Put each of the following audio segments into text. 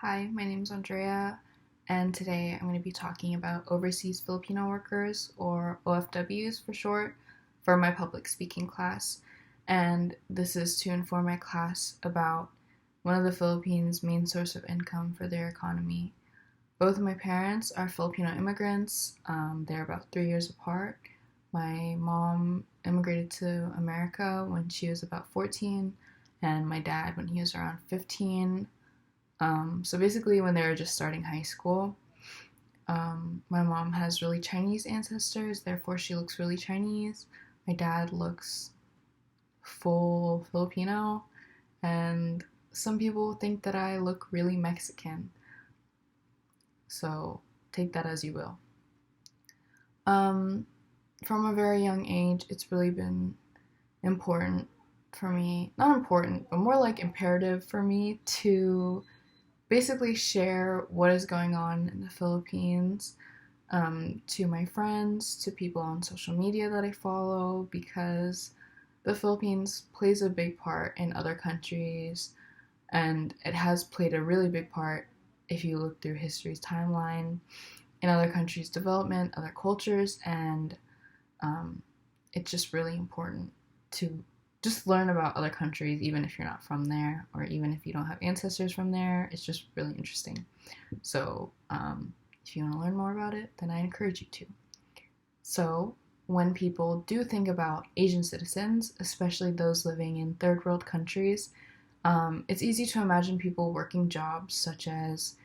Hi, my name is Andrea, and today I'm going to be talking about overseas Filipino workers, or OFWs for short, for my public speaking class. And this is to inform my class about one of the Philippines' main source of income for their economy. Both of my parents are Filipino immigrants. They're about 3 years apart. My mom immigrated to America when she was about 14, and my dad when he was around 15. So basically, when they were just starting high school, my mom has really Chinese ancestors, therefore, she looks really Chinese. My dad looks full Filipino, and some people think that I look really Mexican. So take that as you will. Um, from a very young age, it's really been important for me, not important, but more like imperative for me to basically share what is going on in the Philippines to my friends, to people on social media that I follow, because the Philippines plays a big part in other countries, and it has played a really big part if you look through history's timeline in other countries' development, other cultures, and um, it's just really important to just learn about other countries, even if you're not from there, or even if you don't have ancestors from there. It's just really interesting. So, if you want to learn more about it, then I encourage you to. So, when people do think about Asian citizens, especially those living in third world countries, it's easy to imagine people working jobs such as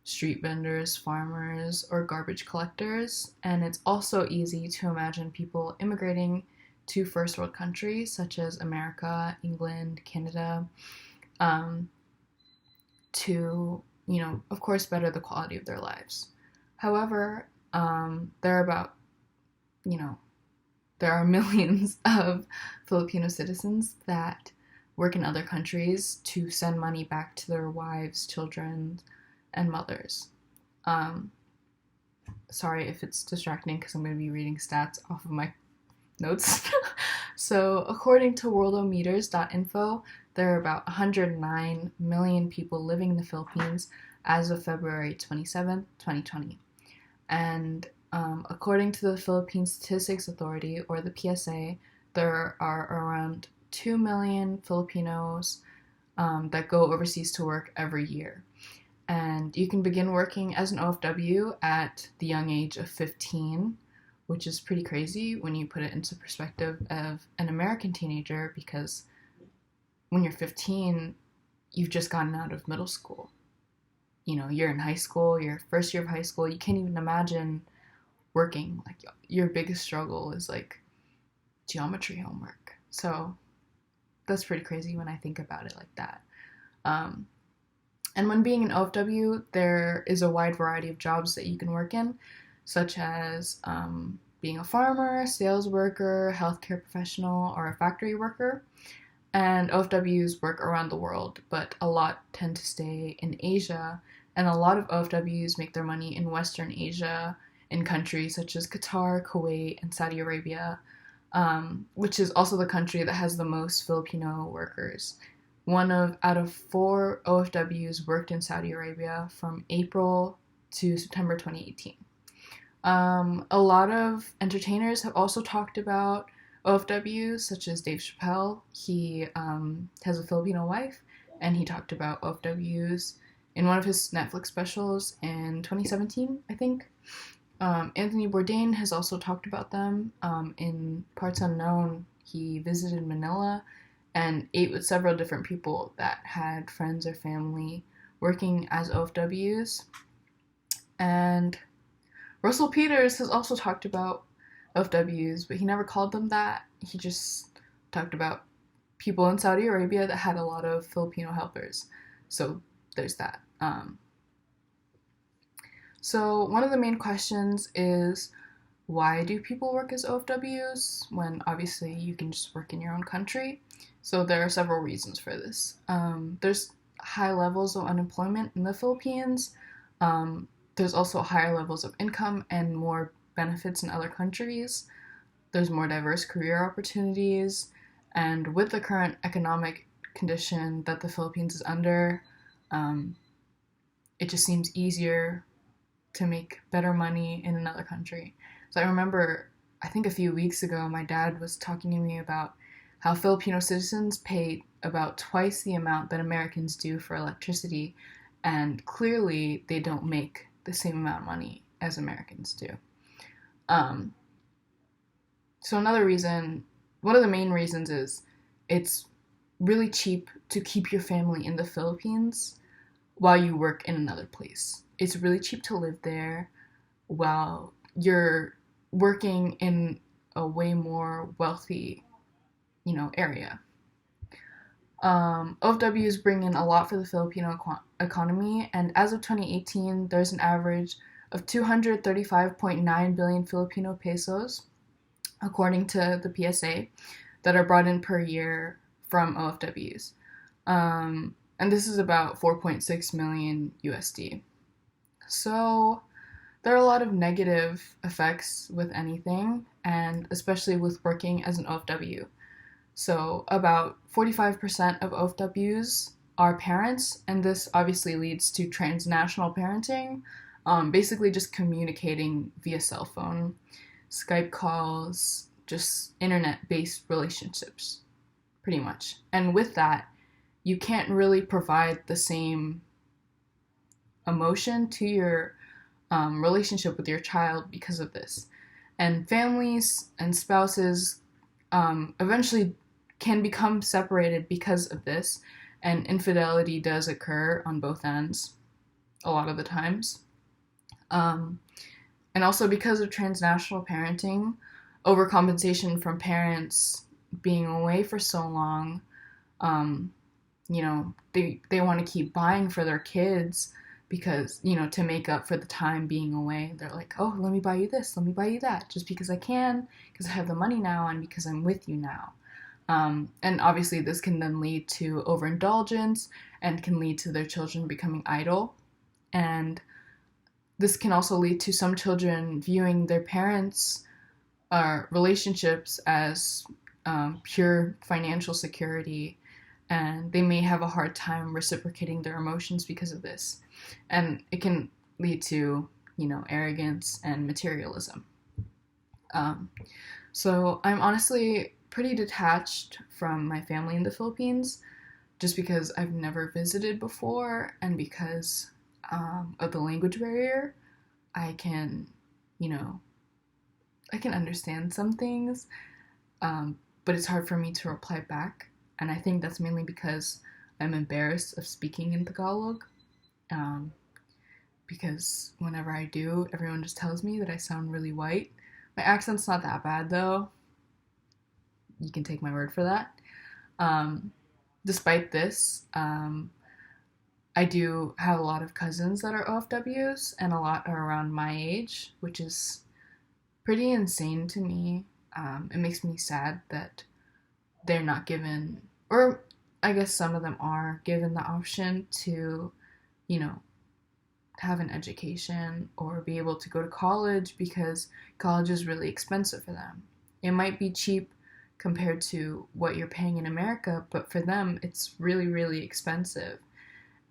street vendors, farmers, or garbage collectors. And it's also easy to imagine people immigrating to first world countries such as America, England, Canada, um, to, of course, better the quality of their lives. However, there are about, you know, there are millions of Filipino citizens that work in other countries to send money back to their wives, children, and mothers. Um, Sorry if it's distracting because I'm going to be reading stats off of my notes. So, according to worldometers.info, there are about 109 million people living in the Philippines as of February 27th, 2020. And according to the Philippine Statistics Authority, or the PSA, there are around 2 million Filipinos that go overseas to work every year. And you can begin working as an OFW at the young age of 15, which is pretty crazy when you put it into perspective of an American teenager, because when you're 15, you've just gotten out of middle school. You're in high school, your first year of high school, you can't even imagine working. Like, your biggest struggle is like geometry homework. So that's pretty crazy when I think about it like that. And when being an OFW, there is a wide variety of jobs that you can work in, such as being a farmer, sales worker, healthcare professional, or a factory worker. And OFWs work around the world, but a lot tend to stay in Asia, and a lot of OFWs make their money in Western Asia, in countries such as Qatar, Kuwait, and Saudi Arabia, which is also the country that has the most Filipino workers. One out of 4 OFWs worked in Saudi Arabia from April to September 2018. A lot of entertainers have also talked about OFWs, such as Dave Chappelle. He has a Filipino wife, and he talked about OFWs in one of his Netflix specials in 2017, I think. Anthony Bourdain has also talked about them. In Parts Unknown, he visited Manila and ate with several different people that had friends or family working as OFWs. And Russell Peters has also talked about OFWs, but he never called them that. He just talked about people in Saudi Arabia that had a lot of Filipino helpers. So there's that. So one of the main questions is, why do people work as OFWs when obviously you can just work in your own country? So there are several reasons for this. There's high levels of unemployment in the Philippines. There's also higher levels of income and more benefits in other countries. There's more diverse career opportunities. And with the current economic condition that the Philippines is under, it just seems easier to make better money in another country. So I remember, I think a few weeks ago, my dad was talking to me about how Filipino citizens pay about twice the amount that Americans do for electricity, and clearly they don't make the same amount of money as Americans do. Um, so another reason, one of the main reasons is it's really cheap to keep your family in the Philippines while you work in another place. It's really cheap to live there while you're working in a way more wealthy, area. OFWs bring in a lot for the Filipino economy, and as of 2018, there's an average of 235.9 billion Filipino pesos, according to the PSA, that are brought in per year from OFWs. And this is about 4.6 million USD. So there are a lot of negative effects with anything, and especially with working as an OFW. So about 45% of OFWs are parents, and this obviously leads to transnational parenting, basically just communicating via cell phone, Skype calls, just internet-based relationships, pretty much. And with that, you can't really provide the same emotion to your relationship with your child because of this. And families and spouses eventually can become separated because of this, and infidelity does occur on both ends a lot of the times. And also because of transnational parenting, overcompensation from parents being away for so long, they want to keep buying for their kids because, to make up for the time being away. They're like, oh, let me buy you this, let me buy you that, just because I can, because I have the money now and because I'm with you now. And obviously this can then lead to overindulgence and can lead to their children becoming idle. And this can also lead to some children viewing their parents' relationships as pure financial security, and they may have a hard time reciprocating their emotions because of this. And it can lead to, arrogance and materialism. So I'm honestly pretty detached from my family in the Philippines, just because I've never visited before, and because of the language barrier. I can, I can understand some things, but it's hard for me to reply back. And I think that's mainly because I'm embarrassed of speaking in Tagalog. Because whenever I do, everyone just tells me that I sound really white. My accent's not that bad, though. You can take my word for that. Despite this, I do have a lot of cousins that are OFWs, and a lot are around my age, which is pretty insane to me. It makes me sad that they're not given, or I guess some of them are given the option to, have an education or be able to go to college, because college is really expensive for them. It might be cheap compared to what you're paying in America, but for them, it's really, really expensive.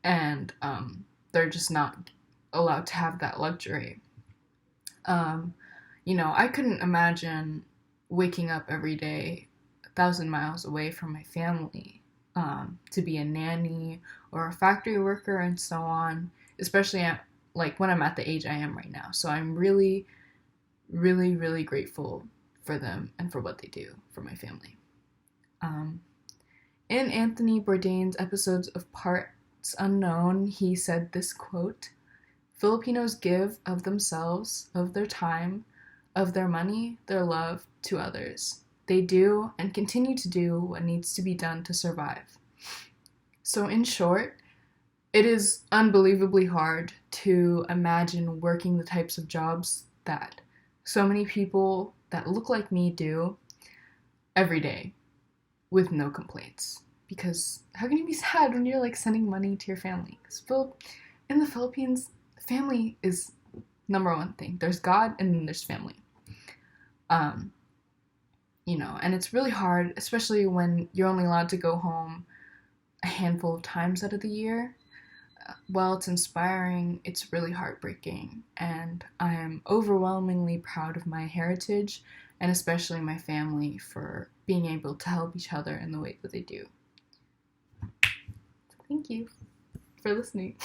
And they're just not allowed to have that luxury. I couldn't imagine waking up every day 1,000 miles away from my family to be a nanny or a factory worker and so on, especially when I'm at the age I am right now. So I'm really, really, really grateful for them and for what they do for my family. In Anthony Bourdain's episodes of Parts Unknown, he said this quote: "Filipinos give of themselves, of their time, of their money, their love to others. They do and continue to do what needs to be done to survive." So in short, it is unbelievably hard to imagine working the types of jobs that so many people that look like me do every day with no complaints. Because how can you be sad when you're sending money to your family? Because in the Philippines, family is number one thing. There's God and then there's family. And it's really hard, especially when you're only allowed to go home a handful of times out of the year. while it's inspiring, it's really heartbreaking. And I am overwhelmingly proud of my heritage and especially my family for being able to help each other in the way that they do. Thank you for listening.